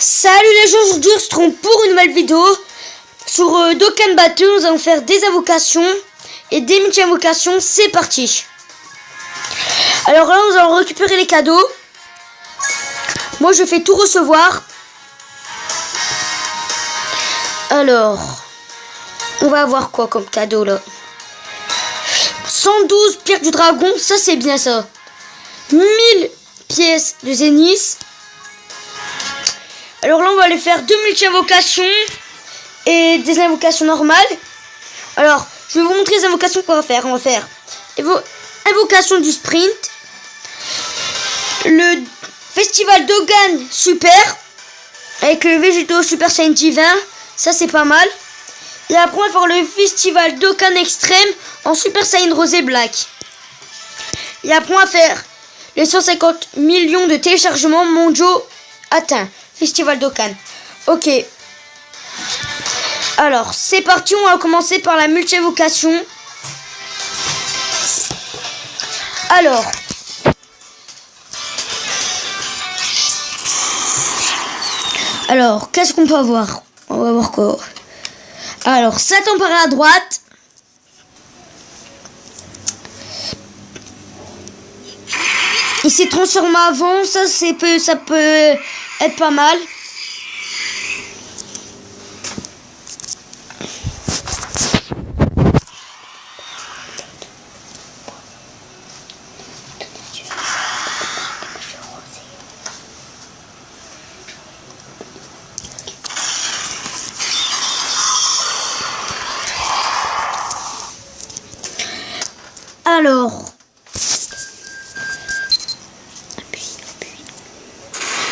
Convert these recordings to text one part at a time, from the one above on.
Salut les gens, aujourd'hui on se retrouve pour une nouvelle vidéo sur Dokkan Battle. Nous allons faire des invocations et des multi-invocations, c'est parti. Alors là nous allons récupérer les cadeaux. Moi je fais tout recevoir. Alors, on va avoir quoi comme cadeau là? 112 pierres du dragon, ça c'est bien ça. 1000 pièces de zénith. Alors là on va aller faire deux multi-invocations et des invocations normales. Alors je vais vous montrer les invocations qu'on va faire. On va faire invocation du sprint, le festival Dokkan super avec le Végéto Super Saiyan divin, ça c'est pas mal. Et après on va faire le festival Dokkan extrême en Super Saiyan rosé black. Et après on va faire les 150 millions de téléchargements mondiaux atteints. Festival Dokkan. Ok. Alors, c'est parti. On va commencer par la multi-invocation. Alors, qu'est-ce qu'on peut avoir? On va voir quoi. Alors, Satan par la droite. Il s'est transformé avant. Ça peut être pas mal.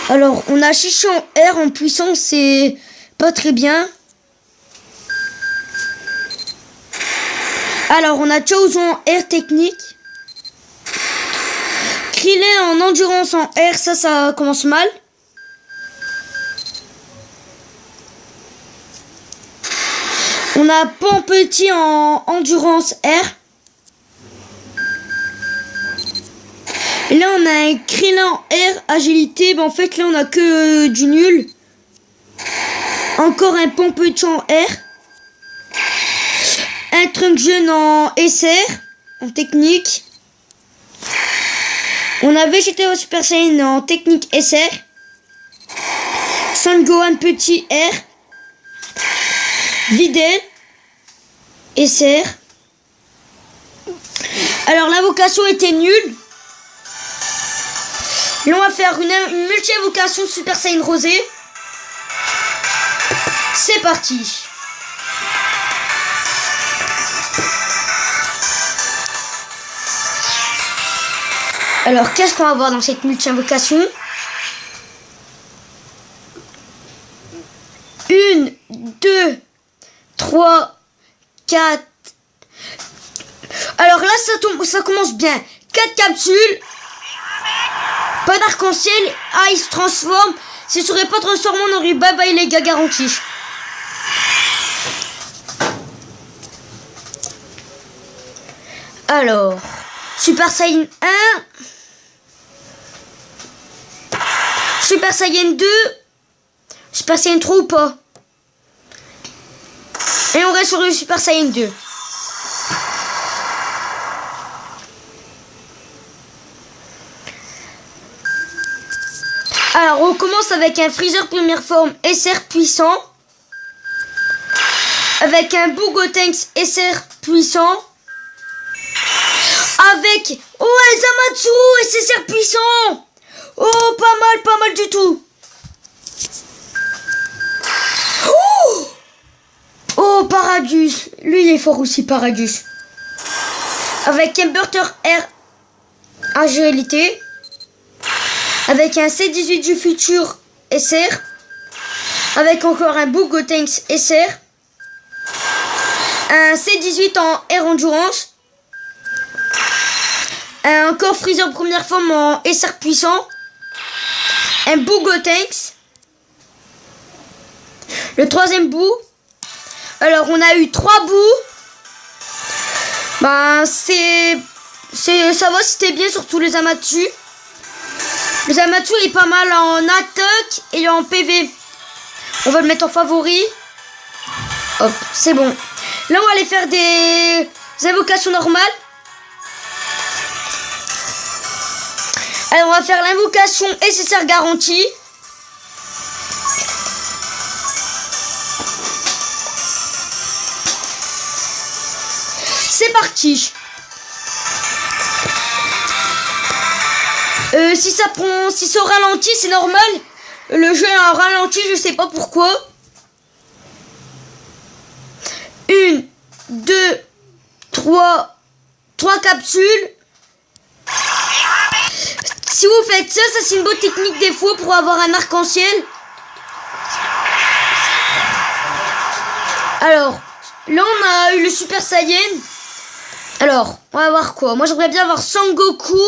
Alors, on a Chichi en R en puissance, c'est pas très bien. Alors, on a Chaozu en R technique. Krillin en endurance en R, ça commence mal. On a Pan Petit en endurance R. Et là on a un Krillin en R agilité. En fait là on a que du nul. Encore un Pan Petit en R. Un Trunk Jeune en SR. En technique. On a Vegeta Super Saiyan en technique SR. Son Gohan Petit R. Videl SR. Alors l'invocation était nulle. Là on va faire une multi-invocation Super Saiyan rosé. C'est parti. Alors qu'est-ce qu'on va voir dans cette multi-invocation? 1, 2, 3, 4. Alors là ça commence bien. 4 capsules. Pas d'arc-en-ciel. Ah, il se transforme. Si ce serait pas transformé, on aurait bye bye les gars garantis. Alors, Super Saiyan 1. Super Saiyan 2. Super Saiyan 3 ou pas? Et on reste sur le Super Saiyan 2. Alors on commence avec un Freezer première forme SR puissant. Avec un Boogotenks SR puissant. Avec un Zamatsu SSR puissant. Oh pas mal du tout. Oh Paragus. Lui il est fort aussi Paragus. Avec un Burter R agilité. Avec un C18 du futur SR. Avec encore un Boogotenks SR. Un C18 en R endurance. Encore Freezer première forme en SR puissant. Un Boogotenks. Le troisième bout. Alors on a eu 3 bouts. Ça va, c'était bien sur tous les Zamatsu. Le Zamatsu est pas mal en attaque et en PV. On va le mettre en favori. Hop, c'est bon. Là, on va aller faire des invocations normales. Alors, on va faire l'invocation SSR garantie. C'est parti. Si ça ralentit, c'est normal. Le jeu a un ralenti, je sais pas pourquoi. 1, 2, 3 capsules. Si vous faites ça, c'est une bonne technique des fois pour avoir un arc-en-ciel. Alors, là on a eu le Super Saiyan. Alors, on va voir quoi. Moi j'aimerais bien avoir Sangoku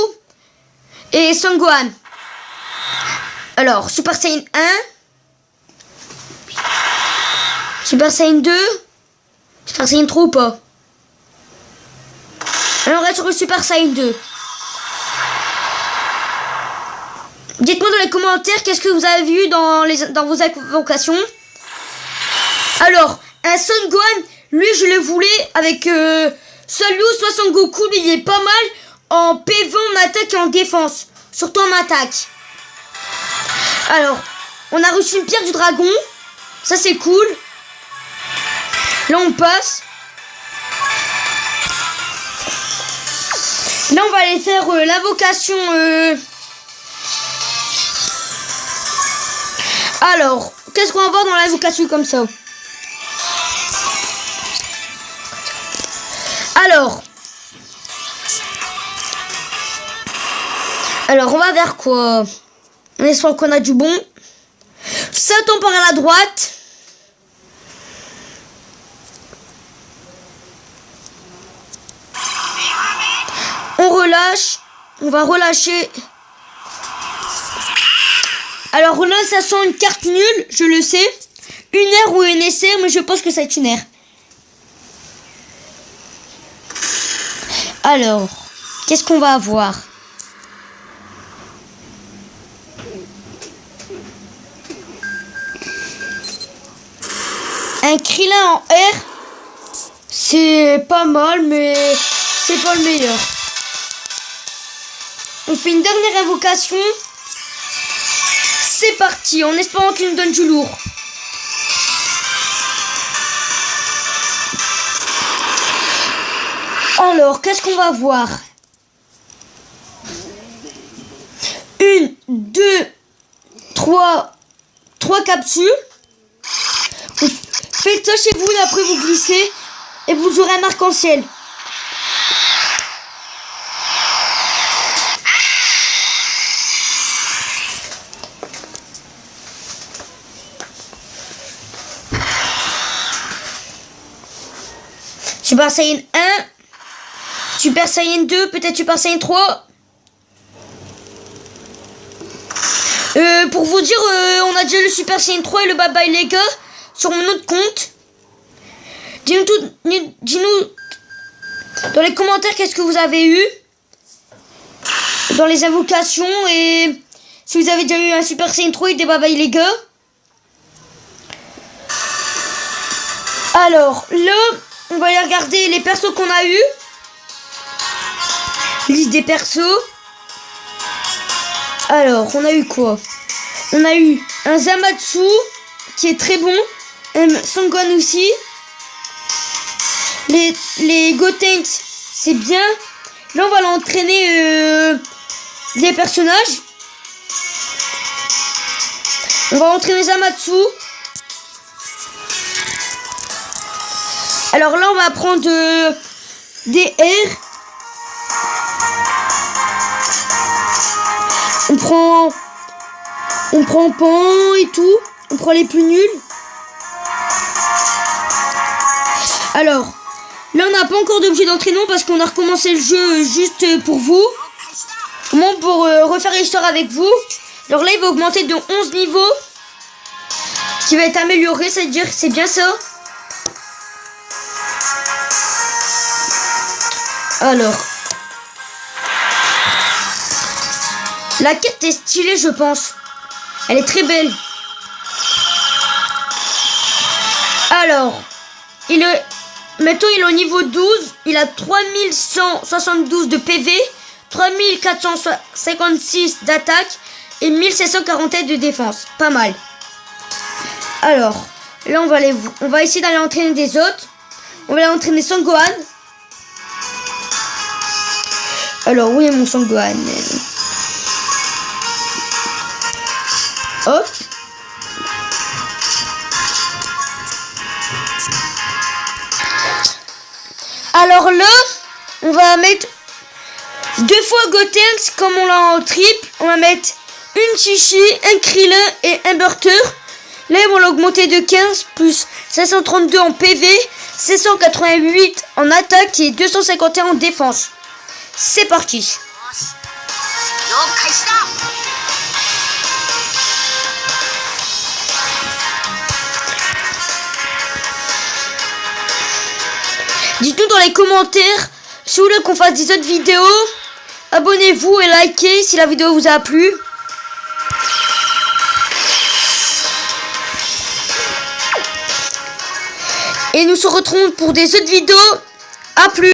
et Sangohan. Alors, Super Saiyan 1. Super Saiyan 2. Super Saiyan 3 ou pas? Alors, on reste sur le Super Saiyan 2. Dites-moi dans les commentaires qu'est-ce que vous avez vu dans vos invocations. Alors, un Son Gohan, lui je le voulais avec soit Liu, soit Son Goku, lui il est pas mal en PV, en attaque et en défense. Surtout en attaque. Alors, on a reçu une pierre du dragon. Ça c'est cool. Là on passe. Là on va aller faire l'invocation. Alors, qu'est-ce qu'on va voir dans l'invocation comme ça? Alors on va vers quoi? On espère qu'on a du bon. Sautons par la droite. On relâche. On va relâcher. Alors là, ça sent une carte nulle, je le sais. Une aire ou une SR, mais je pense que c'est une aire. Alors, qu'est-ce qu'on va avoir? Un Krillin en R, c'est pas mal, mais c'est pas le meilleur. On fait une dernière invocation. C'est parti, en espérant qu'il nous donne du lourd. Alors, qu'est-ce qu'on va voir? 1, 2, 3 capsules. Faites ça chez vous et après vous glissez et vous aurez un arc-en-ciel. Super Saiyan 1, Super Saiyan 2, peut-être Super Saiyan 3. Pour vous dire, on a déjà le Super Saiyan 3 et le Bye Bye les gars sur mon autre compte. Dis-nous dans les commentaires qu'est-ce que vous avez eu dans les invocations et si vous avez déjà eu un Super Saiyan 3 et des Bye Bye les gars. Alors là, on va aller regarder les persos qu'on a eu. Liste des persos. Alors, on a eu quoi? On a eu un Zamatsu qui est très bon. Un Sangohan aussi. Les Gotenks, c'est bien. Là, on va l'entraîner les personnages. On va entraîner Zamatsu. Alors là, on va prendre des R. On prend Pan et tout. On prend les plus nuls. Alors, là, on n'a pas encore d'objet d'entraînement parce qu'on a recommencé le jeu juste pour vous. Au moins pour refaire l'histoire avec vous. Alors là, il va augmenter de 11 niveaux. Qui va être amélioré, c'est-à-dire c'est bien ça. Alors, la quête est stylée, je pense. Elle est très belle. Alors, maintenant il est au niveau 12. Il a 3172 de PV, 3456 d'attaque et 1741 de défense. Pas mal. Alors, là on va essayer d'aller entraîner des autres. On va aller entraîner Sangohan. Alors, où est mon Sangohan? Hop. Alors là, on va mettre 2 fois Gotenks comme on l'a en triple. On va mettre une Chichi, un Krillin et un Burter. Là, on va l'augmenter de 15 plus 532 en PV, 788 en attaque et 251 en défense. C'est parti. Dites-nous dans les commentaires si vous voulez qu'on fasse des autres vidéos. Abonnez-vous et likez si la vidéo vous a plu. Et nous se retrouvons pour des autres vidéos. A plus.